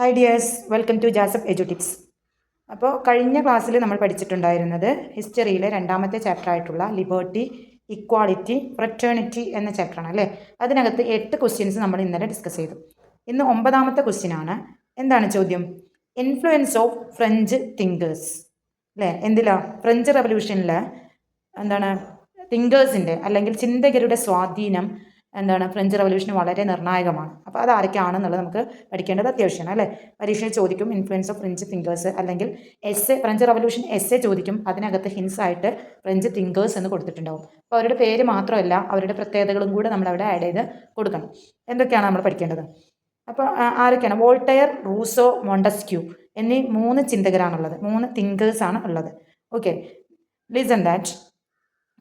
High dears, welcome to Jasaf edu tips. അപ്പോൾ കഴിഞ്ഞ ക്ലാസ്സിൽ നമ്മൾ പഠിച്ചിട്ടുണ്ടായിരുന്നത് ഹിസ്റ്ററിയിലെ രണ്ടാമത്തെ ചാപ്റ്റർ ആയിട്ടുള്ള ലിബർട്ടി, ഇക്വാളിറ്റി, ഫ്രറ്റേണിറ്റി എന്ന ചാപ്റ്ററാണ് അല്ലേ. അതിനകത്ത് 8 ക്വസ്റ്റ്യൻസ് നമ്മൾ ഇന്നലെ ഡിസ്കസ് ചെയ്തു. ഇന്ന് 9ാമത്തെ ക്വസ്റ്റ്യനാണ്. എന്താണ് ചോദ്യം? ഇൻഫ്ലുവൻസ് ഓഫ് ഫ്രഞ്ച് തിങ്കേഴ്സ് അല്ലേ. എന്തിലാ? ഫ്രഞ്ച് റവല്യൂഷനിൽ എന്താണ് തിങ്കേഴ്സിൻ്റെ അല്ലെങ്കിൽ ചിന്തകരുടെ സ്വാധീനം എന്താണ് ഫ്രഞ്ച് റവല്യൂഷന് വളരെ നിർണായകമാണ്. അപ്പോൾ അത് ആരൊക്കെയാണെന്നുള്ളത് നമുക്ക് പഠിക്കേണ്ടത് അത്യാവശ്യമാണ് അല്ലേ. പരീക്ഷയിൽ ചോദിക്കും ഇൻഫ്ലുവൻസ് ഓഫ് ഫ്രഞ്ച് തിങ്കേഴ്സ്, അല്ലെങ്കിൽ ഫ്രഞ്ച് റവല്യൂഷൻ ചോദിക്കും. അതിനകത്ത് ഹിൻസ് ആയിട്ട് ഫ്രഞ്ച് തിങ്കേഴ്സ് എന്ന് കൊടുത്തിട്ടുണ്ടാവും. അപ്പോൾ അവരുടെ പേര് മാത്രമല്ല അവരുടെ പ്രത്യേകതകളും കൂടെ നമ്മളവിടെ ആഡ് ചെയ്ത് കൊടുക്കണം. എന്തൊക്കെയാണ് നമ്മൾ പഠിക്കേണ്ടത്? അപ്പോൾ ആരൊക്കെയാണ്? വോൾട്ടയർ, റൂസോ, മോണ്ടസ്ക്യൂ എന്നീ 3 ചിന്തകരാണുള്ളത്, 3 തിങ്കേഴ്സാണ് ഉള്ളത്. Okay, listen that.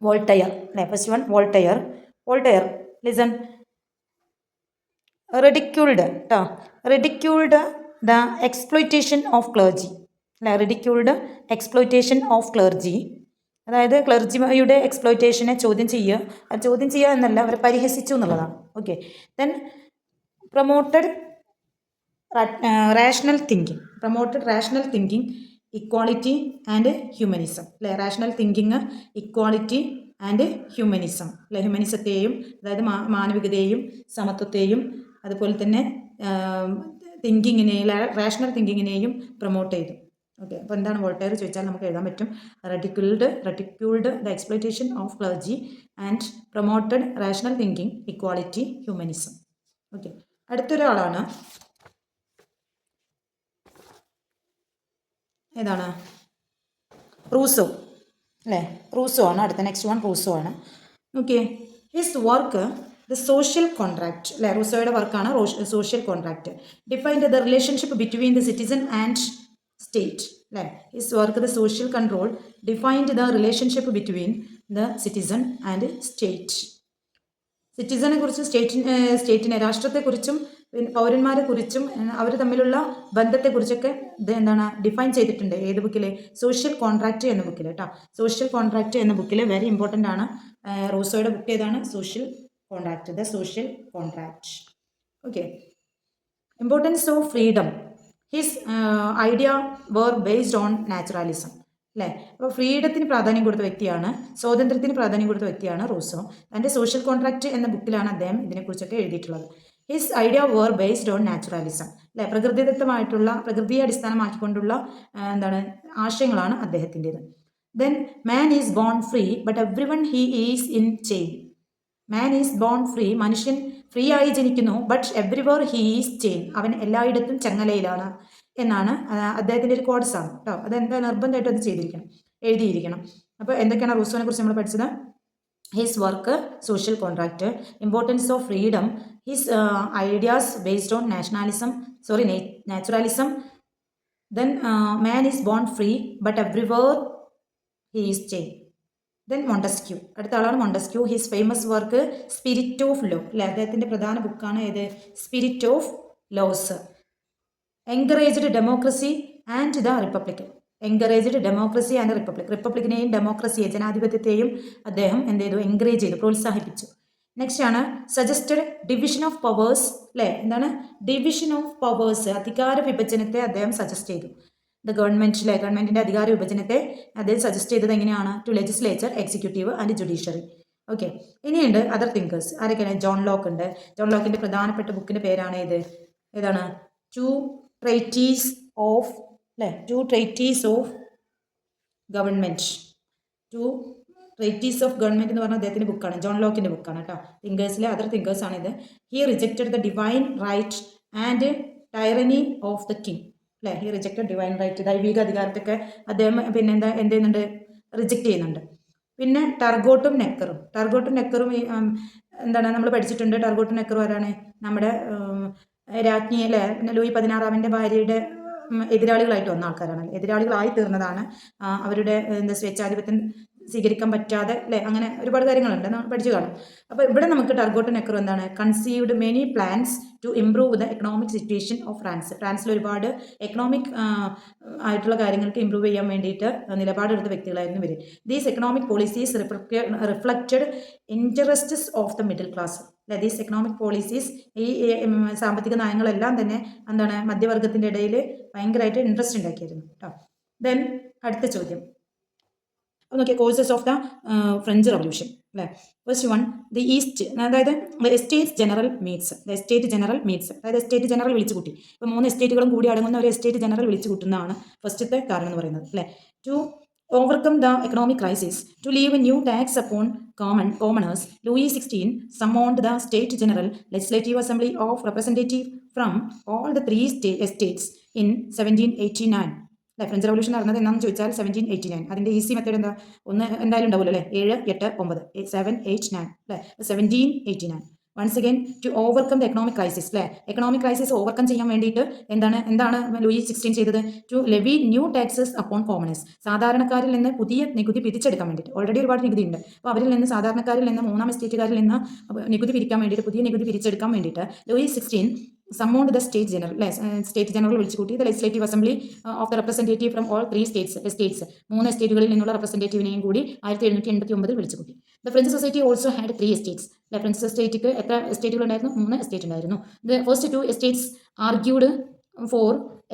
വോൾട്ടയർ അല്ലേ, first one Voltaire. Listen, ridiculed the exploitation of clergy. Ridiculed exploitation of clergy. അതായത് ക്ലർജിയുടെ എക്സ്പ്ലോയിറ്റേഷനെ ചോദ്യം ചെയ്യുക എന്നല്ല, അവരെ പരിഹസിച്ചു എന്നുള്ളതാണ്. Okay, then promoted rational thinking, equality and humanism അല്ലേ. Rational thinking, equality and humanism അല്ലെ. ഹ്യൂമനിസത്തെയും അതായത് മാനവികതയെയും സമത്വത്തെയും അതുപോലെ തന്നെ റാഷണൽ തിങ്കിങ്ങിനെയും പ്രൊമോട്ട് ചെയ്തു. ഓക്കെ, അപ്പോൾ എന്താണ് വോൾട്ടയർ ചോദിച്ചാൽ നമുക്ക് എഴുതാൻ പറ്റും. Ridiculed the exploitation of clergy and promoted rational thinking, equality, humanism. Okay, അടുത്തൊരാളാണ് ഏതാണ്? റൂസോ അല്ലേ. റൂസോ ആണ് അടുത്ത. നെക്സ്റ്റ് വൺ റൂസോ ആണ്. Okay, his work the social contract അല്ലേ. റൂസോയുടെ വർക്കാണ് social contract. Defined the relationship between the citizen and state അല്ലേ. His work the social control defined the relationship between the citizen and state. സിറ്റിസനെ കുറിച്ചും സ്റ്റേറ്റിനെ രാഷ്ട്രത്തെക്കുറിച്ചും പൗരന്മാരെ കുറിച്ചും അവർ തമ്മിലുള്ള ബന്ധത്തെക്കുറിച്ചൊക്കെ ഇത് എന്താണ് ഡിഫൈൻ ചെയ്തിട്ടുണ്ട്. ഏത് ബുക്കിൽ? സോഷ്യൽ കോൺട്രാക്റ്റ് എന്ന ബുക്കിൽ കേട്ടോ. സോഷ്യൽ കോൺട്രാക്റ്റ് എന്ന ബുക്കിൽ വെരി ഇമ്പോർട്ടൻ്റ് ആണ്. റൂസോയുടെ ബുക്ക് ഏതാണ്? Social contract, the social contract. Okay, importance of freedom. His idea were based on naturalism അല്ലേ. അപ്പോൾ ഫ്രീഡത്തിന് പ്രാധാന്യം കൊടുത്ത വ്യക്തിയാണ്, സ്വാതന്ത്ര്യത്തിന് പ്രാധാന്യം കൊടുത്ത വ്യക്തിയാണ് റൂസോ. തൻ്റെ സോഷ്യൽ കോൺട്രാക്റ്റ് എന്ന ബുക്കിലാണ് അദ്ദേഹം ഇതിനെക്കുറിച്ചൊക്കെ എഴുതിയിട്ടുള്ളത്. His idea were based on naturalism അല്ലേ. പ്രകൃതിയെ അടിസ്ഥാനമാക്കിക്കൊണ്ടുള്ള എന്താണ് ആശയങ്ങളാണ് അദ്ദേഹത്തിൻ്റെത്. Then man is born free but every one he is in chain. Man is born free, മനുഷ്യൻ ഫ്രീ ആയി ജനിക്കുന്നു. But everywhere he is chain, അവൻ എല്ലായിടത്തും ചങ്ങലയിലാണ് എന്നാണ് അദ്ദേഹത്തിൻ്റെ ഒരു കോഡ്സാണ് കേട്ടോ. അതെന്താ നിർബന്ധമായിട്ടും അത് എഴുതിയിരിക്കണം. അപ്പോൾ എന്തൊക്കെയാണ് റൂസോനെ കുറിച്ച് നമ്മൾ പഠിച്ചത്? His work social contract, importance of freedom, his ideas based on naturalism, then man is born free but everywhere he is chain. Then Montesquieu, അടുത്ത ആളാണ് Montesquieu. His famous work spirit of law അല്ലെ. അദ്ദേഹത്തിൻ്റെ പ്രധാന ബുക്കാണ് ഏത്? Spirit of laws. Encouraged democracy and the republic. റിപ്പബ്ലിക്കിനെയും ഡെമോക്രസിയെ, ജനാധിപത്യത്തെയും അദ്ദേഹം എന്ത് ചെയ്തു? എൻകറേജ് ചെയ്തു, പ്രോത്സാഹിപ്പിച്ചു. നെക്സ്റ്റ് ആണ് സജസ്റ്റഡ് ഡിവിഷൻ ഓഫ് പവേഴ്സ് അല്ലേ. എന്താണ് ഡിവിഷൻ ഓഫ് പവേഴ്സ്? അധികാര വിഭജനത്തെ അദ്ദേഹം സജസ്റ്റ് ചെയ്തു. ഗവൺമെൻറ്റിൻ്റെ അധികാര വിഭജനത്തെ അദ്ദേഹം സജസ്റ്റ് ചെയ്തത് എങ്ങനെയാണ്? To legislature, executive and judiciary. Okay, ഇനിയുണ്ട് അതർ തിങ്കേഴ്സ്. ആരൊക്കെയാണ്? ജോൺ ലോക്ക് ഉണ്ട്. ജോൺ ലോക്കിൻ്റെ പ്രധാനപ്പെട്ട ബുക്കിൻ്റെ പേരാണ് ഏതാണ്? Two treatises of government. എന്ന് പറഞ്ഞാൽ അദ്ദേഹത്തിൻ്റെ ബുക്കാണ്, ജോൺ ലോക്കിൻ്റെ ബുക്കാണ് കേട്ടോ. തിങ്കേഴ്സിലെ അതർ തിങ്കേഴ്സാണ് ഇത്. He rejected the divine right and tyranny of the king അല്ലേ. ഹി റിജക്റ്റഡ് ഡിവൈൻ റൈറ്റ്, ദൈവിക അധികാരത്തൊക്കെ അദ്ദേഹം പിന്നെ എന്ത് ചെയ്യുന്നുണ്ട്? റിജക്റ്റ് ചെയ്യുന്നുണ്ട്. പിന്നെ ടർഗോട്ടും നെക്കറും എന്താണ് നമ്മൾ പഠിച്ചിട്ടുണ്ട്. ടർഗോട്ടും നെക്കറും ആരാണ്? നമ്മുടെ രാജ്ഞി അല്ലേ, ലൂയി 16 ഭാര്യയുടെ എതിരാളികളായിട്ട് വന്ന ആൾക്കാരാണ്. എതിരാളികളായി തീർന്നതാണ്. അവരുടെ സ്വേച്ഛാധിപത്യം സ്വീകരിക്കാൻ പറ്റാതെ അല്ലേ, അങ്ങനെ ഒരുപാട് കാര്യങ്ങളുണ്ട്, നമ്മൾ പഠിച്ചു കാണും. അപ്പോൾ ഇവിടെ നമുക്ക് ടർഗോട്ട് നെക്രോ എന്താണ്? Conceived many plans to improve the economic situation of France. ഫ്രാൻസിൽ ഒരുപാട് എക്കണോമിക് ആയിട്ടുള്ള കാര്യങ്ങൾക്ക് ഇംപ്രൂവ് ചെയ്യാൻ വേണ്ടിയിട്ട് നിലപാടെടുത്ത വ്യക്തികളായിരുന്നു ഇവർ. These economic policies reflected ഇൻട്രസ്റ്റസ് of the middle class. These economic policies, ഈ സാമ്പത്തിക നയങ്ങളെല്ലാം തന്നെ എന്താണ് മധ്യവർഗത്തിൻ്റെ ഇടയിൽ ഭയങ്കരമായിട്ട് ഇൻട്രസ്റ്റ് ഉണ്ടാക്കിയിരുന്നു കേട്ടോ. ദെൻ അടുത്ത ചോദ്യം അപ്പോൾ നോക്കിയാൽ courses of the French revolution അല്ലേ. ഫസ്റ്റ് വൺ ദി ഈസ്റ്റ്, അതായത് estate general meats, estate general meats, അതായത് എസ്റ്റേറ്റ് ജനറൽ വിളിച്ചു കൂട്ടി. ഇപ്പോൾ 3 എസ്റ്റേറ്റുകളും കൂടി അടങ്ങുന്ന ഒരു എസ്റ്റേറ്റ് ജനറൽ വിളിച്ചു കൂട്ടുന്നതാണ് ഫസ്റ്റത്തെ കാരണം എന്ന് പറയുന്നത് അല്ലേ. To overcome the economic crisis, to leave a new tax upon commoners, Louis XVI summoned the State General Legislative Assembly of Representatives from all the 3 estates in 1789. അല്ലെ, ഫ്രഞ്ച് റവല്യൂഷൻ നടന്നത് എന്നാന്ന് ചോദിച്ചാൽ 1789. അതിൻ്റെ ഈസി മെത്തേഡ് എന്താ, ഒന്ന് എന്തായാലും ഉണ്ടാവുമല്ലോ അല്ലേ, 7, 8, 9, 7, 8, 9 അല്ലേ, 1789. Once again to overcome the economic crisis അല്ലേ, എക്കണോമിക് ക്രൈസിസ് ഓവർകം ചെയ്യാൻ വേണ്ടിയിട്ട് എന്താണ് ലൂയി 16 ചെയ്തത്, to levy new taxes upon commoners, സാധാരണക്കാരിൽ നിന്ന് പുതിയ നികുതി പിരിച്ചെടുക്കാൻ വേണ്ടിയിട്ട്. ഓൾറെഡി ഒരുപാട് നികുതി ഉണ്ട്, അപ്പോൾ അവരിൽ നിന്ന്, സാധാരണക്കാരിൽ നിന്ന്, 3-ാം എസ്റ്റേറ്റുകാരിൽ നിന്ന് നികുതി പിരിക്കാൻ വേണ്ടിയിട്ട്, പുതിയ നികുതി പിരിച്ചെടുക്കാൻ വേണ്ടിയിട്ട് Louis 16 summoned the state general, state general വിളിച്ചു കൂട്ടി, the legislative assembly of the representative from all 3 states, 3 എസ്റ്റേറ്റുകളിൽ നിന്നുള്ള റെപ്രസെൻറ്റേറ്റീവിനെയും കൂടി 1789 വിളിച്ചു കൂട്ടി. The French society also had 3 estates. French സൊസൈറ്റിക്ക് എത്ര എസ്റ്റേറ്റുകൾ ഉണ്ടായിരുന്നു, 3 എസ്റ്റേറ്റ് ഉണ്ടായിരുന്നു. The first 2 estates argued for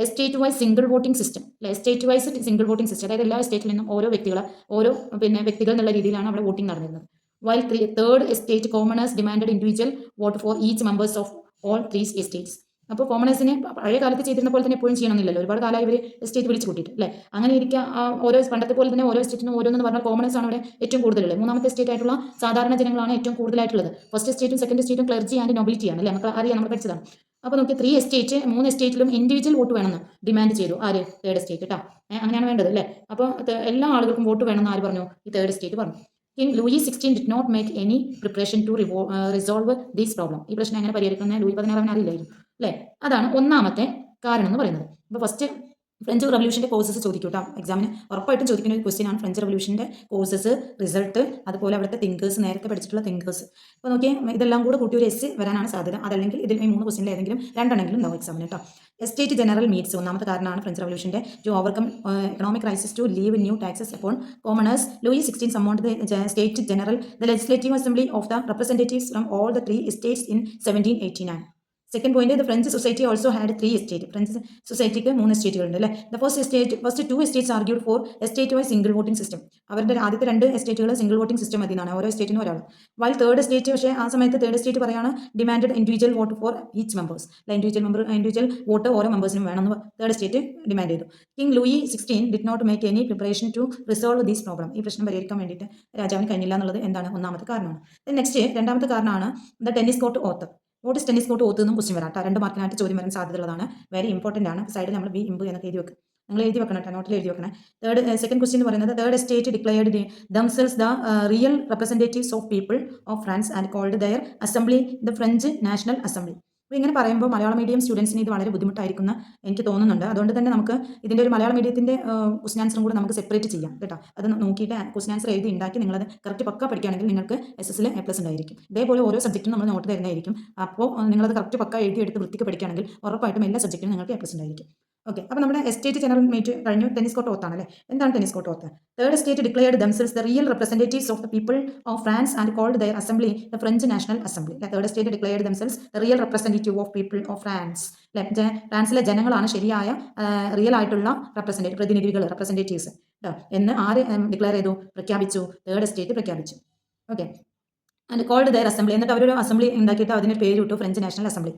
estate wise single voting system, estate wise single voting system, അതായത് എല്ലാ എസ്റ്റേറ്റിൽ നിന്നും ഓരോ വ്യക്തികൾ എന്നുള്ള രീതിയിലാണ് അവിടെ വോട്ടിംഗ് നടന്നിരുന്നത്. While third estate commoners demanded individual vote for each members of all 3 estates. അപ്പോൾ കോമണേഴ്സിനെ പഴയ കാലത്ത് ചെയ്തിരുന്ന പോലെ തന്നെ എപ്പോഴും ചെയ്യണമെന്നില്ലല്ലോ, ഒരുപാട് കാലമായി ഇവർ എസ്റ്റേറ്റ് വിളിച്ച് കൂട്ടിയിട്ട് അല്ലേ. അങ്ങനെ ഇരിക്കുക, ഓരോ പണ്ടത്തെ പോലെ തന്നെ ഓരോ എസ്റ്റേറ്റിനും ഓരോന്ന് പറഞ്ഞാൽ കോമണേഴ്സ് ആണ് ഇവിടെ ഏറ്റവും കൂടുതലുള്ളത്. 3-ാമത്തെ എസ്റ്റേറ്റ് ആയിട്ടുള്ള സാധാരണ ജനങ്ങളാണ് ഏറ്റവും കൂടുതലായിട്ടുള്ളത്. ഫസ്റ്റ് എസ്റ്റേറ്റും സെക്കൻഡ് എസ്റ്റേറ്റും ക്ലർജി ആൻഡ് നൊബിലിറ്റിയാണ് അല്ലേ, നമുക്ക് അറിയാം, നമ്മൾ പഠിച്ചതാണ്. അപ്പോൾ നമുക്ക് 3 എസ്റ്റേറ്റ്, 3 എസ്റ്റേറ്റിലും ഇൻഡിവിജ്വൽ വോട്ട് വേണമെന്ന് ഡിമാൻഡ് ചെയ്തു. ആര്, തേർഡ് എസ്റ്റേറ്റ് കേട്ടോ, അങ്ങനെയാണ് വേണ്ടത് അല്ലേ. അപ്പോൾ എല്ലാ ആളുകൾക്കും വോട്ട് വേണമെന്ന് ആര് പറഞ്ഞു, ഈ തേർഡ് എസ്റ്റേറ്റ് പറഞ്ഞു. King Louis XVI did not make any preparation to resolve this problem. ഈ പ്രശ്നം എങ്ങനെ പരിഹരിക്കുന്നത് ലൂയി 16 അറിയില്ലായിരുന്നു അല്ലേ. അതാണ് ഒന്നാമത്തെ കാരണം എന്ന് പറയുന്നത്. അപ്പോൾ ഫസ്റ്റ് ഫ്രഞ്ച് റവല്യൂഷൻ്റെ കോഴ്സസ് ചോദിക്കും കേട്ടോ, എക്സാമിന് ഉറപ്പായിട്ടും ചോദിക്കുന്ന ഒരു ക്വസ്റ്റ്യൻ ആണ് ഫ്രഞ്ച് റവല്യൂഷൻ്റെ കോഴ്സസ്, റിസൾട്ട്, അതുപോലെ അവിടുത്തെ തിങ്കേഴ്സ്, നേരത്തെ പഠിച്ചിട്ടുള്ള തിങ്കേഴ്സ്. അപ്പോൾ നോക്കിയാൽ ഇതെല്ലാം കൂടെ കൂട്ടി ഒരു എസ് വരാനാണ് സാധ്യത. അതല്ലെങ്കിൽ ഇതിൽ ഈ 3 ക്വസ്റ്റ്യനിൽ ഏതെങ്കിലും 2 ഉണ്ടാവും എക്സാമിന് കേട്ടോ. എസ്റ്റേറ്റ് ജനറൽ മീറ്റ്സ് ഒന്നാമത്തെ കാരണമാണ് ഫ്രഞ്ച് റവല്യൂഷൻ്റെ. To overcome economic crisis, to leave new taxes upon commoners, Louis 16 summoned the State General, the Legislative Assembly of the Representatives from all the 3 estates in 1789. Second point, the French society also had 3 estate. French സൊസൈറ്റിക്ക് 3 എസ്റ്റേറ്റുകളുണ്ട് അല്ലേ. The first 2 estates argued for estate wise single voting system. അവരുടെ ആദ്യത്തെ 2 എസ്റ്റേറ്റുകൾ single voting system മതി എന്നാണ്, ഓരോ എസ്റ്റേറ്റിനും ഒരാൾ. While third estate, പക്ഷേ ആ സമയത്ത് തേർഡ് എസ്റ്റേറ്റ് പറയാണ് demanded individual vote for each members, individual vote ഓരോ മെമ്പേഴ്സിനും വേണമെന്ന് തേർഡ് എസ്റ്റേറ്റ് ഡിമാൻഡ് ചെയ്തു. King Louis 16 did not make any preparation to resolve these problem. ഈ പ്രശ്നം പരിഹരിക്കാൻ വേണ്ടിയിട്ട് രാജാവിന് കഴിഞ്ഞില്ല എന്നുള്ളത് എന്താണ്, ഒന്നാമത്തെ കാരണമാണ്. നെക്സ്റ്റ് രണ്ടാമത്തെ കാരണമാണ് the Tennis court Oath. What is Tennis court Oath എന്നും ക്വസ്റ്റ്യൻ വരാം കേട്ടോ. 2 മാർക്കിനായിട്ട് ചോദ്യം വരാൻ സാധ്യതയുള്ളതാണ്. വെരി ഇമ്പോർട്ടൻ്റ് ആണ്. സൈഡിൽ നമ്മൾ ബി ഇമ്പ് എന്നൊക്കെ എഴുതി വെക്കും, നിങ്ങൾ എഴുതി വെക്കണം കേട്ടോ, നോട്ടിൽ എഴുതി വെക്കണം. സെക്കൻഡ് ക്വസ്റ്റ്യൻ എന്ന് പറയുന്നത്, third estate declared themselves the real representatives of people of France and called their assembly the French National Assembly. അപ്പോൾ ഇങ്ങനെ പറയുമ്പോൾ മലയാളം മീഡിയം സ്റ്റുഡൻസിന് ഇത് വളരെ ബുദ്ധിമുട്ടായിരിക്കുന്ന എനിക്ക് തോന്നുന്നുണ്ട്. അതുകൊണ്ട് തന്നെ നമുക്ക് ഇതിൻ്റെ ഒരു മലയാളം മീഡിയത്തിൻ്റെ ക്വസ്റ്റ്യൻ ആൻസറും കൂടെ നമുക്ക് സെപ്പറേറ്റ് ചെയ്യാം കേട്ടോ. അത് നോക്കിയിട്ട് ക്വസ്റ്റ്യൻ ആൻസർ എഴുതി ഉണ്ടാക്കി നിങ്ങളത് കറക്റ്റ് പക്ക പഠിക്കുകയാണെങ്കിൽ നിങ്ങൾക്ക് SS A+ ഉണ്ടായിരിക്കും. ഇതേപോലെ ഓരോ സബ്ജക്റ്റും നമ്മൾ നോട്ട് തരുന്നതായിരിക്കും. അപ്പോൾ നിങ്ങളത് കറക്റ്റ് പക്ക എഴുതി എടുത്ത് വൃത്തിക്ക് പഠിക്കുകയാണെങ്കിൽ ഉറപ്പായിട്ടും എല്ലാ സബ്ജക്റ്റിനും നിങ്ങൾക്ക് A+ ഉണ്ടായിരിക്കും. ഓക്കെ, അപ്പോൾ നമ്മുടെ എസ്റ്റേറ്റ് ജനറൽ മീറ്റ് കഴിഞ്ഞു. ടെന്നീസ് കോർട്ട് ഓത്ത് ആണല്ലേ. എന്താണ് tennis court oath? Third estate declared themselves the real representatives of the people of France and called their assembly the French National Assembly. Third estate declared themselves the real representative of people of France. ഫ്രാൻസിലെ ജനങ്ങളാണ് ശരിയായ real ആയിട്ടുള്ള പ്രതിനിധികൾ, representatives എന്ന് ആര് declare ചെയ്തു, പ്രഖ്യാപിച്ചു, third estate പ്രഖ്യാപിച്ചു. Okay, and called their assembly, എന്നിട്ട് അവരൊരു അസംബ്ലി ഉണ്ടാക്കിയിട്ട് അതിന് പേര് ഇട്ടു ഫ്രഞ്ച് നാഷണൽ അസംബ്ലി.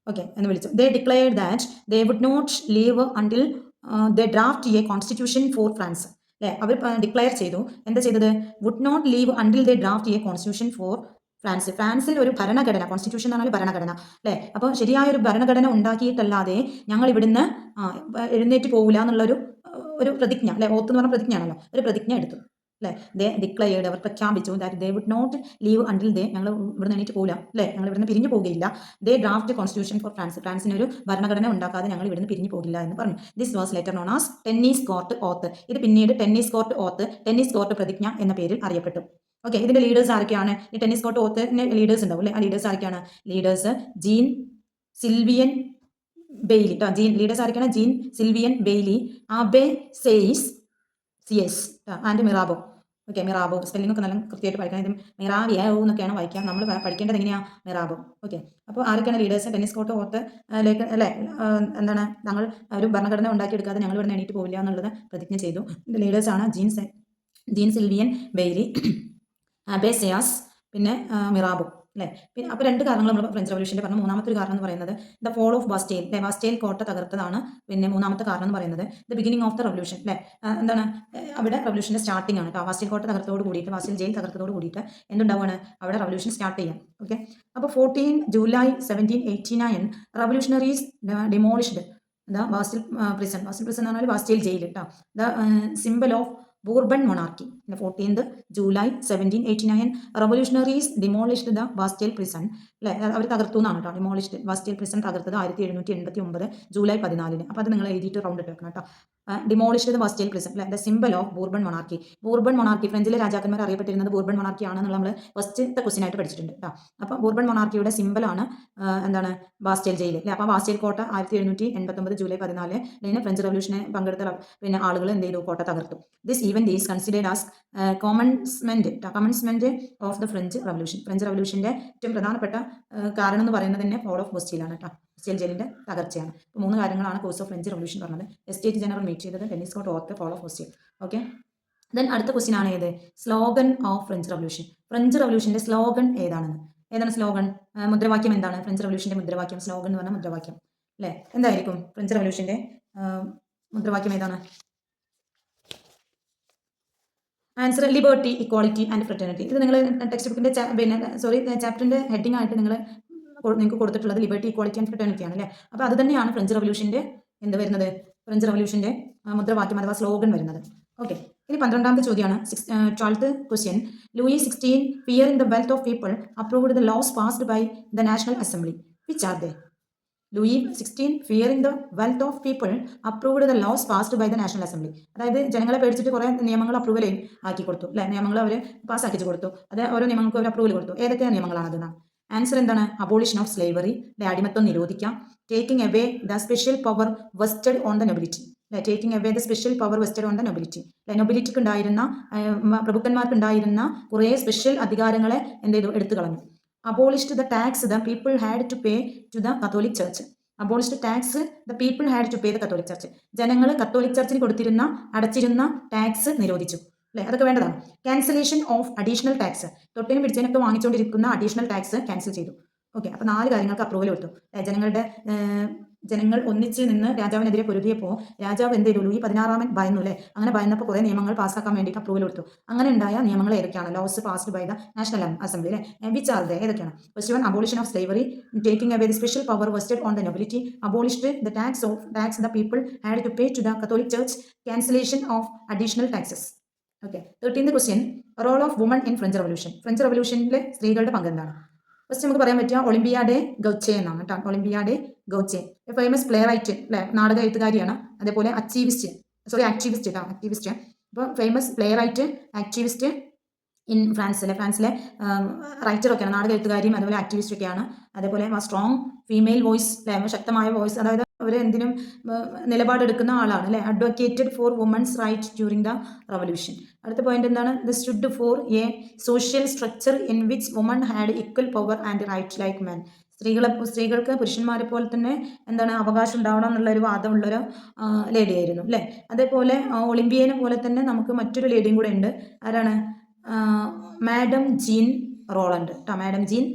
ഓക്കെ എന്ന് വിളിച്ചു. They declared that they would not leave until they draft a constitution for France. അല്ലേ, അവർ ഡിക്ലെയർ ചെയ്തു, എന്താ ചെയ്തത്, would not leave until they draft a constitution for France. ഫ്രാൻസിൽ ഒരു ഭരണഘടന, കോൺസ്റ്റിറ്റ്യൂഷൻ എന്ന് പറഞ്ഞാൽ ഭരണഘടന അല്ലേ. അപ്പോൾ ശരിയായ ഒരു ഭരണഘടന ഉണ്ടാക്കിയിട്ടല്ലാതെ ഞങ്ങൾ ഇവിടുന്ന് എഴുന്നേറ്റ് പോകില്ല എന്നുള്ളൊരു പ്രതിജ്ഞ അല്ലേ, ഓത്ത് എന്ന് പറഞ്ഞ പ്രതിജ്ഞയാണല്ലോ, ഒരു പ്രതിജ്ഞ എടുത്തു അല്ലേ. ദേ ഡിക്ലെയർഡ്, അവർ പ്രഖ്യാപിച്ചു, that they would not leave until they, ഞങ്ങൾ ഇവിടുന്ന് എണീറ്റ് പോകില്ല അല്ലേ, ഞങ്ങൾ ഇവിടുന്ന് പിരിഞ്ഞു പോകുകയില്ല. They draft constitution for France, ഫ്രാൻസിനൊരു ഭരണഘടന ഉണ്ടാക്കാതെ ഞങ്ങൾ ഇവിടുന്ന് പിരിഞ്ഞു പോകില്ല എന്ന് പറഞ്ഞു. This was later known as Tennis court Oath. ഇത് പിന്നീട് Tennis court Oath, tennis court പ്രതിജ്ഞ എന്ന പേരിൽ അറിയപ്പെട്ടു. ഓക്കെ, ഇതിന്റെ ലീഡേഴ്സ് ആരൊക്കെയാണ്? ഈ ടെന്നീസ് കോർട്ട് ഓത്തിന് ലീഡേഴ്സ് ഉണ്ടാവും അല്ലേ. ആ ലീഡേഴ്സ് ആരൊക്കെയാണ്? Leaders Jean Sylvain Bailly. Leaders ആരൊക്കെയാണ്? Jean Sylvain Bailly, Abbe Sieyes Sieyes and Mirabeau. Okay, Mirabeau spelling ഒക്കെ നല്ല കൃത്യമായിട്ട് പഠിക്കണം. ഇത് മിറാവിയോ എന്നൊക്കെയാണ് വായിക്കുക. നമ്മൾ പഠിക്കേണ്ടത് എങ്ങനെയാണ്? മിറാബോ. ഓക്കെ, അപ്പോൾ ആരൊക്കെയാണ് ലീഡേഴ്സ്? ടെന്നീസ് കോർട്ട് ഓർത്ത് ലേക്ക് അല്ലേ, എന്താണ്, ഞങ്ങൾ ഒരു ഭരണഘടന ഉണ്ടാക്കിയെടുക്കാതെ ഞങ്ങൾ ഇവിടെ എണീറ്റ് പോവില്ല എന്നുള്ളത് പ്രതിജ്ഞ ചെയ്തു. ലീഡേഴ്സാണ് ജീൻ സിൽവിയൻ ബെയ്ലി, അബേ സിയാസ്, പിന്നെ മിറാബോ അല്ലേ. പിന്നെ അപ്പോൾ 2 കാരണങ്ങൾ നമ്മൾ ഫ്രഞ്ച് റവല്യൂഷൻ്റെ പറഞ്ഞു. മൂന്നാമത്തെ ഒരു കാരണം എന്ന് പറയുന്നത് ദ ഫോൾ ഓഫ് ബാസ്റ്റൈൽ അല്ലേ, ബാസ്റ്റൈൽ കോട്ട തകർത്തതാണ്. പിന്നെ മൂന്നാമത്തെ കാരണം എന്ന് പറയുന്നത് the beginning of the revolution അല്ലേ, എന്താണ്, അവിടെ റവല്യൂഷൻ്റെ സ്റ്റാർട്ടിംഗ് ആണ് കേട്ടോ. ബാസ്റ്റൈൽ കോട്ട തകർത്തോട് കൂടിയിട്ട്, ബാസ്റ്റൈൽ ജയിൽ തകർത്തതോട് കൂടിയിട്ട് എന്തുണ്ടാവുകയാണ്, അവിടെ റവല്യൂഷൻ സ്റ്റാർട്ട് ചെയ്യാം. ഓക്കെ, അപ്പോൾ 14 July 1789 revolutionaries demolished the Bastille prison. Bastille prison എന്ന് പറഞ്ഞാൽ ബാസ്റ്റൈൽ ജയിൽ കേട്ടോ. The symbol of Bourbon monarchy. 14 July 1789 revolutionaries demolished the Bastille prison അല്ലേ, അവർ തകർത്തു എന്നാണ് കേട്ടോ. ഡിമോളിഷ്ഡ് ബാസ്റ്റൈൽ പ്രിസൺ തകർത്തത് 1789 ജൂലൈ 14. അപ്പോൾ അത് നിങ്ങൾ എഴുതിയിട്ട് റൗണ്ട് ഇട്ട് വെക്കണം കേട്ടോ. ഡിമോളിഷ്ഡ് ദ ബാസ്റ്റൈൽ പ്രിസൺ അല്ലേ, the symbol of Bourbon monarchy. Bourbon monarchy, ഫ്രഞ്ചിലെ രാജാക്കന്മാർ അറിയപ്പെട്ടിരുന്നത് ബൂർബൺ മൊണാർക്കി ആണെന്നുള്ള നമ്മൾ ഫസ്റ്റത്തെ ക്വസ്റ്റ്യൻ ആയിട്ട് പഠിച്ചിട്ടുണ്ട് കേട്ടോ. അപ്പോൾ ബൂർബൺ മൊണാർക്കിയുടെ സിംബലാണ് എന്താണ്, ബാസ്റ്റൈൽ ജയിൽ അല്ലേ. അപ്പോൾ ബാസ്റ്റൈൽ കോട്ട 1789 ജൂലൈ 14 ഫ്രഞ്ച് റവല്യൂഷനെ പങ്കെടുത്ത പിന്നെ ആളുകൾ എന്ത് ചെയ്തു, കോട്ട തകർത്തു. This event is considered as commencement of the French Revolution. French റവല്യൂഷന്റെ ഏറ്റവും പ്രധാനപ്പെട്ട കാരണം എന്ന് പറയുന്നത് തന്നെ ഫോൾ ഓഫ് ബാസ്റ്റൈലാണ് കേട്ടോ. ബാസ്റ്റൈൽ ജയിലിന്റെ തകർച്ചയാണ്. ഇപ്പോൾ 3 കാര്യങ്ങളാണ് കോഴ്സ് ഓഫ് ഫ്രഞ്ച് റവല്യൂഷൻ പറഞ്ഞത്. എസ്റ്റേറ്റ് ജനറൽ മീറ്റ് ചെയ്തത്, Tennis Court Oath, fall of Bastille. Okay, then അടുത്ത ക്വസ്റ്റ്യൻ ആണ് ഏത്, slogan of French Revolution. French റവല്യൂഷന്റെ സ്ലോഗൻ ഏതാണ് സ്ലോഗൻ? മുദ്രാവാക്യം എന്താണ്? ഫ്രഞ്ച് റവല്യൂഷന്റെ മുദ്രാവാക്യം, സ്ലോഗൻ എന്ന് പറഞ്ഞാൽ മുദ്രാവാക്യം അല്ലേ. എന്തായിരിക്കും ഫ്രഞ്ച് റവല്യൂഷന്റെ മുദ്രാവാക്യം ഏതാണ്? Answer liberty, equality and fraternity. ഇത് നിങ്ങൾ ടെക്സ്റ്റ് ബുക്കിൻ്റെ ചാപ്റ്ററിൻ്റെ ഹെഡിങ് ആയിട്ട് നിങ്ങൾക്ക് കൊടുത്തിട്ടുള്ളത് ലിബർട്ടി, ഇക്വാളിറ്റി ആൻഡ് ഫ്രറ്റേണിറ്റി ആണ് അല്ലേ. അപ്പോൾ അത് തന്നെയാണ് ഫ്രഞ്ച് റവല്യൂഷൻ്റെ എന്ത് വരുന്നത്, ഫ്രഞ്ച് റവല്യൂഷൻ്റെ മുദ്രാവാക്യം അഥവാ സ്ലോഗൻ വരുന്നത്. ഓക്കെ, ഇനി 12ാമത്തെ ചോദ്യമാണ്. 12th question. Louis 16 fear in the wealth of people approved the laws passed by the National Assembly. Which are they? Louis 16 fearing the wealth of people approved the laws passed by the National Assembly. അതായത് ജനങ്ങളെ പേടിച്ചിട്ട് കുറേ നിയമങ്ങൾ approval ആക്കി കൊടുത്തു അല്ലേ, നിയമങ്ങൾ അവർ പാസ്സാക്കി കൊടുത്തു. അത് ഓരോ നിയമങ്ങൾക്ക് അവർ അപ്രൂവൽ കൊടുത്തു. ഏതൊക്കെ നിയമങ്ങളാണ് അതെന്നാണ് ആൻസർ. എന്താണ്? അബോളിഷൻ ഓഫ് സ്ലേവറി അല്ലെ, അടിമത്വം നിരോധിക്കാം. Taking away the special power vested on the nobility അല്ലെ, taking away the special power vested on the nobility അല്ലെ. നൊബിലിറ്റിക്ക് ഉണ്ടായിരുന്ന, പ്രഭുക്കന്മാർക്ക് ഉണ്ടായിരുന്ന കുറേ സ്പെഷ്യൽ അധികാരങ്ങളെ എന്ത് ചെയ്തു, എടുത്തു കളഞ്ഞു. Abolished the tax the people had to pay to the Catholic church. Abolished tax the people had to pay the Catholic church. ജനങ്ങൾ കത്തോലിക് ചർച്ചിന് അടച്ചിരുന്ന ടാക്സ് നിരോധിച്ചു അല്ലേ, അതൊക്കെ വേണ്ടതാണ്. ക്യാൻസലേഷൻ ഓഫ് അഡീഷണൽ ടാക്സ്, തൊട്ടിനും പിടിച്ചതിനൊക്കെ വാങ്ങിച്ചുകൊണ്ടിരിക്കുന്ന അഡീഷണൽ ടാക്സ് ക്യാൻസൽ ചെയ്തു. ഓക്കെ, അപ്പോൾ 4 കാര്യങ്ങൾക്ക് അപ്രൂവൽ കൊടുത്തു. ജനങ്ങൾ ഒന്നിച്ച് നിന്ന് രാജാവിനെതിരെ പൊരുതിയപ്പോൾ രാജാവ് എന്ത് ചെയ്തു, ലൂയി 16 ഭയന്നു അല്ലേ. അങ്ങനെ ഭയന്നപ്പോൾ കുറേ നിയമങ്ങൾ പാസ്സാക്കാൻ വേണ്ടിയിട്ട് അപ്രൂവൽ കൊടുത്തു. അങ്ങനെ ഉണ്ടായ നിയമങ്ങൾ ഏതൊക്കെയാണ്? Laws passed by the National Assembly അല്ലേ. Which are they? ഏതൊക്കെയാണ്? First one abolition of slavery, taking away the special power vested on the nobility, abolished the tax the people had to pay to the Catholic church, cancellation of additional taxes. Okay, 13th question. Role of woman in French Revolution. French റവല്യൂഷനിലെ സ്ത്രീകളുടെ പങ്ക് എന്താണ്? First നമുക്ക് പറയാൻ പറ്റുക Olympia de Gouges എന്നാണ് കേട്ടോ. Olympe de Gouges famous playwright അല്ലെ, നാടക എഴുത്തുകാരിയാണ്. അതേപോലെ ആക്ടിവിസ്റ്റ് കേട്ടോ, ആക്ടിവിസ്റ്റ്. അപ്പോൾ famous playwright, activist in ഫ്രാൻസിലെ റൈറ്ററൊക്കെയാണ്, നാടക എഴുത്തുകാരിയും അതുപോലെ ആക്ടിവിസ്റ്റ് ഒക്കെയാണ്. അതേപോലെ സ്ട്രോങ് ഫീമെയിൽ വോയിസ് അല്ലെ, ശക്തമായ വോയിസ്, അതായത് അവർ എന്തിനും നിലപാടെടുക്കുന്ന ആളാണ് അല്ലെ. Advocated for women's right during the revolution. അടുത്ത പോയിന്റ് എന്താണ്? The stood for a social structure in which woman had equal power and right like men. സ്ത്രീകൾക്ക് പുരുഷന്മാരെ പോലെ തന്നെ എന്താണ്, അവകാശം ഉണ്ടാവണം എന്നുള്ളൊരു വാദമുള്ളൊരു ലേഡി ആയിരുന്നു അല്ലേ. അതേപോലെ ഒളിമ്പിയനെ പോലെ തന്നെ നമുക്ക് മറ്റൊരു ലേഡിയും കൂടെ ഉണ്ട്. ആരാണ്? മാഡം ജീൻ റോളണ്ട് കേട്ടോ. മാഡം ജീൻ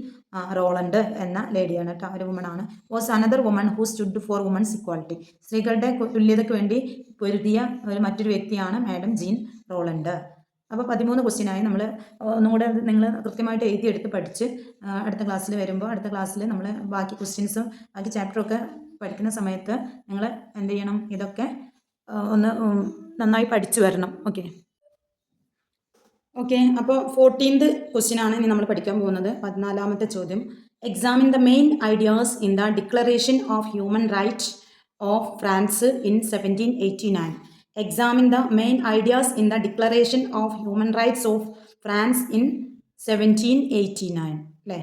റോളണ്ട് എന്ന ലേഡിയാണ് കേട്ടോ, ഒരു വുമണാണ്. Was another woman who stood for women's equality. സ്ത്രീകളുടെ തുല്യതയ്ക്ക് വേണ്ടി പൊരുതിയ മറ്റൊരു വ്യക്തിയാണ് മാഡം ജീൻ റോളണ്ട്. അപ്പോൾ 13 ക്വസ്റ്റ്യനായി. നമ്മൾ ഒന്നുകൂടെ നിങ്ങൾ കൃത്യമായിട്ട് എഴുതിയെടുത്ത് പഠിച്ച് അടുത്ത ക്ലാസ്സിൽ നമ്മൾ ബാക്കി ക്വസ്റ്റ്യൻസും ബാക്കി ചാപ്റ്ററൊക്കെ പഠിക്കുന്ന സമയത്ത് നിങ്ങൾ എന്ത് ചെയ്യണം, ഇതൊക്കെ ഒന്ന് നന്നായി പഠിച്ചു വരണം. ഓക്കെ, അപ്പോൾ 14th ക്വസ്റ്റ്യനാണ് ഇനി നമ്മൾ പഠിക്കാൻ പോകുന്നത്. 14ാമത്തെ ചോദ്യം. Examine the main ideas in the declaration of human rights of France in 1789. Examine the main ideas in the declaration of human rights of France in 1789 അല്ലേ.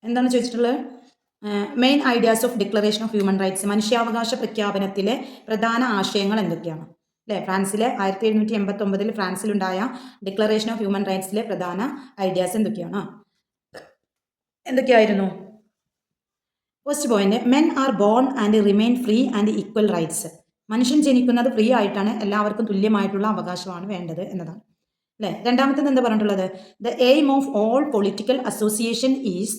എന്താണ് ചോദിച്ചിട്ടുള്ളത്? Main ideas of declaration of human rights, മനുഷ്യാവകാശ പ്രഖ്യാപനത്തിലെ പ്രധാന ആശയങ്ങൾ എന്തൊക്കെയാണ്? അല്ലേ? ഫ്രാൻസിലെ 1789 ഫ്രാൻസിലുണ്ടായ declaration of human റൈറ്റ്സിലെ പ്രധാന ഐഡിയാസ് എന്തൊക്കെയായിരുന്നു? First point, men are born and remain free and equal rights. മനുഷ്യൻ ജനിക്കുന്നത് ഫ്രീ ആയിട്ടാണ്, എല്ലാവർക്കും തുല്യമായിട്ടുള്ള അവകാശമാണ് വേണ്ടത് എന്നതാണ്. അല്ലേ? രണ്ടാമത്തേത് എന്താ പറഞ്ഞിട്ടുള്ളത്? The aim of all political association is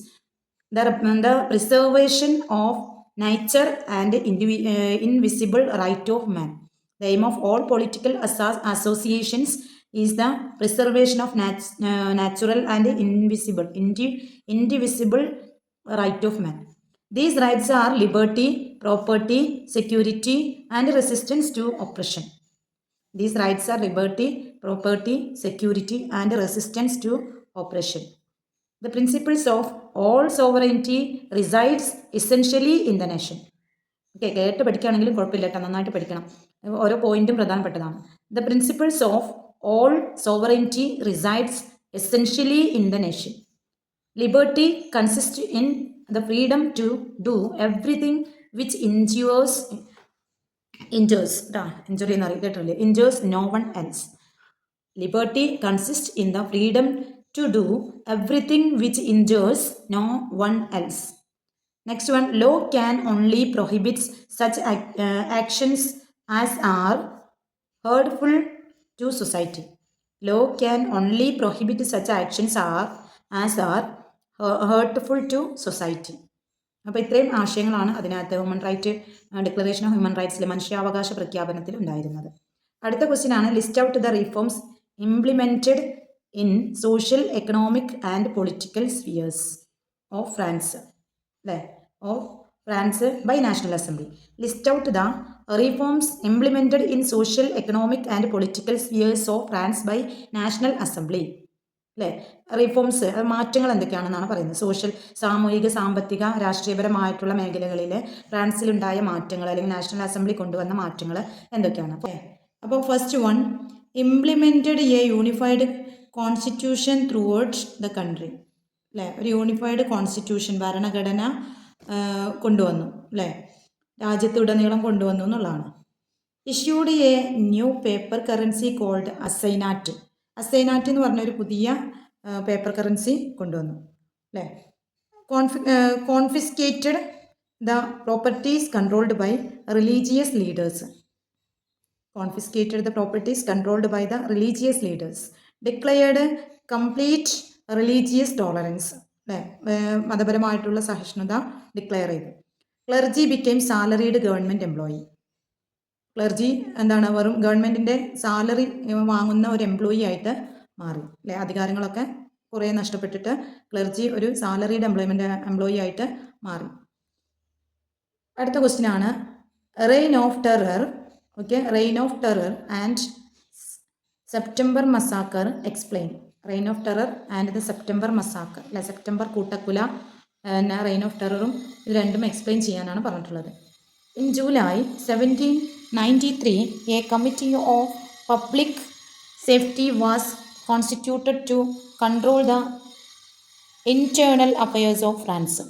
the preservation of nature and invisible right of man. The aim of all political associations is the preservation of natural and indivisible right of man. These rights are liberty, property, security, and resistance to oppression. These rights are liberty, property, security, and resistance to oppression. The principles of all sovereignty resides essentially in the nation. Okay, കേട്ട് പഠിക്കുകയാണെങ്കിലും കുഴപ്പമില്ല കേട്ടോ, നന്നായിട്ട് പഠിക്കണം, ഓരോ പോയിന്റും പ്രധാനപ്പെട്ടതാണ്. The principles of all sovereignty resides essentially in the nation. Liberty consist in the freedom to do everything which injures no one else. Liberty consists in the freedom to do everything which injures no one else. Next one, law can only prohibit such actions as are hurtful to society. Law can only prohibit such actions as are hurtful to society. അപ്പോൾ ഇത്രയും ആശയങ്ങളാണ് അതിനകത്ത് declaration of human റൈറ്റ്സിലെ മനുഷ്യാവകാശ പ്രഖ്യാപനത്തിൽ ഉണ്ടായിരുന്നത്. അടുത്ത question ആണ്, list out the reforms implemented in social, economic and political spheres of France, by National Assembly. List out the reforms implemented in social, economic and political spheres of France by National Assembly. Reforms, മാറ്റങ്ങൾ എന്തൊക്കെയാണെന്നാണ് പറയുന്നത്. Social, സാമൂഹിക, സാമ്പത്തിക, രാഷ്ട്രീയപരമായിട്ടുള്ള മേഖലകളിൽ ഫ്രാൻസിലുണ്ടായ മാറ്റങ്ങൾ അല്ലെങ്കിൽ national assembly കൊണ്ടുവന്ന മാറ്റങ്ങൾ എന്തൊക്കെയാണ്? അപ്പോൾ first one, implemented a unified constitution throughout the country. ഒരു യൂണിഫൈഡ് കോൺസ്റ്റിറ്റ്യൂഷൻ, ഭരണഘടന കൊണ്ടുവന്നു, രാജ്യത്തുടനീളം കൊണ്ടുവന്നു എന്നുള്ളതാണ്. Issued a new paper currency called assignat. Assignat എന്ന് പറഞ്ഞ ഒരു പുതിയ പേപ്പർ കറൻസി കൊണ്ടുവന്നു. Confiscated the properties controlled by religious leaders. Declared complete religious tolerance. മതപരമായിട്ടുള്ള സഹിഷ്ണുത ഡിക്ലെയർ ചെയ്തു. Clergy became salaried government employee. Clergy എന്താണ്? വെറും ഗവൺമെൻറ്റിൻ്റെ സാലറി വാങ്ങുന്ന ഒരു എംപ്ലോയി ആയിട്ട് മാറി. അധികാരങ്ങളൊക്കെ കുറേ നഷ്ടപ്പെട്ടിട്ട് ക്ലർജി ഒരു സാലറീഡ് എംപ്ലോയി ആയിട്ട് മാറി. അടുത്ത ക്വസ്റ്റ്യൻ ആണ്, reign of terror. Reign of terror and September massacre explain. Reign of terror and the September massacre. September കൂട്ടക്കുല, റെയിൻ ഓഫ് ടെററും ഇത് രണ്ടും എക്സ്പ്ലെയിൻ ചെയ്യാനാണ് പറഞ്ഞിട്ടുള്ളത്. In July 1793 a committee of public safety was constituted to control the internal affairs of France.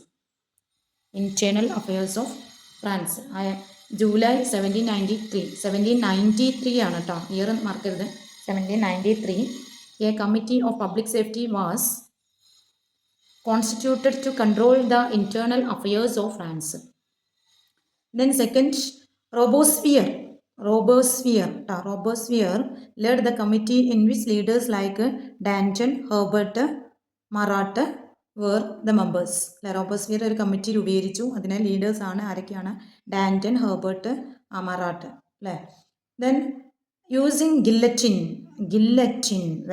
July 1793 ആണ് കേട്ടോ, year മറക്കരുത്. 1793 a committee of public safety was constituted to control the internal affairs of France. Then second, Robespierre led the committee in which leaders like Danton, Herbert, Marat were the members. റോബോസ്ഫിയർ ഒരു committee രൂപീകരിച്ചു. അതിലെ leaders ആണ് ആരൊക്കെയാണ്? ഡാൻറ്റൺ, Herbert, മറാട്ട്. Then using guillotine,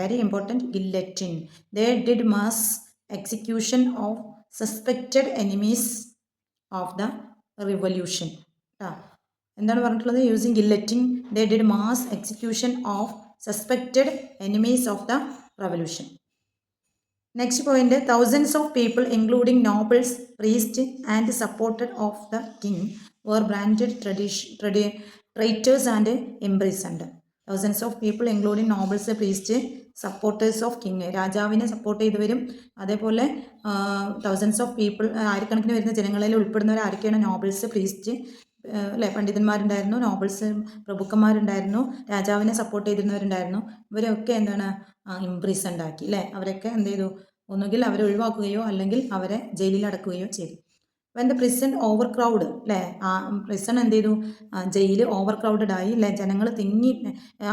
very important, guillotine, they did mass execution of suspected enemies of the revolution. എന്താണ് പറഞ്ഞിട്ടുള്ളത്? Using guillotine they did mass execution of suspected enemies of the revolution. Next point, thousands of people including nobles, priests and supporters of the king were branded traitors and imprisoned. Thousands of people including nobles, priests, supporters of king, രാജാവിനെ support ചെയ്തവരും അതേപോലെ thousands of people, ആയിരക്കണക്കിന് വരുന്ന ജനങ്ങളിൽ ഉൾപ്പെടുന്നവർ ആരൊക്കെയാണ്? Nobles, priest, അല്ലേ പണ്ഡിതന്മാരുണ്ടായിരുന്നു, nobles പ്രഭുക്കന്മാരുണ്ടായിരുന്നു, രാജാവിനെ support ചെയ്തിരുന്നവരുണ്ടായിരുന്നു. ഇവരൊക്കെ എന്താണ് ഇംപ്രിസൺഡ് ആക്കി അല്ലേ. അവരൊക്കെ എന്ത് ചെയ്തു, ഒന്നുകിൽ അവരെ ഒഴിവാക്കുകയോ അല്ലെങ്കിൽ അവരെ ജയിലിൽ അടക്കുകയോ ചെയ്തു. When the prison over crowd അല്ലേ, പ്രിസൺ എന്ത് ചെയ്തു, ജയിൽ ഓവർ ക്രൗഡഡ് ആയി അല്ലേ, ജനങ്ങൾ തിങ്ങി,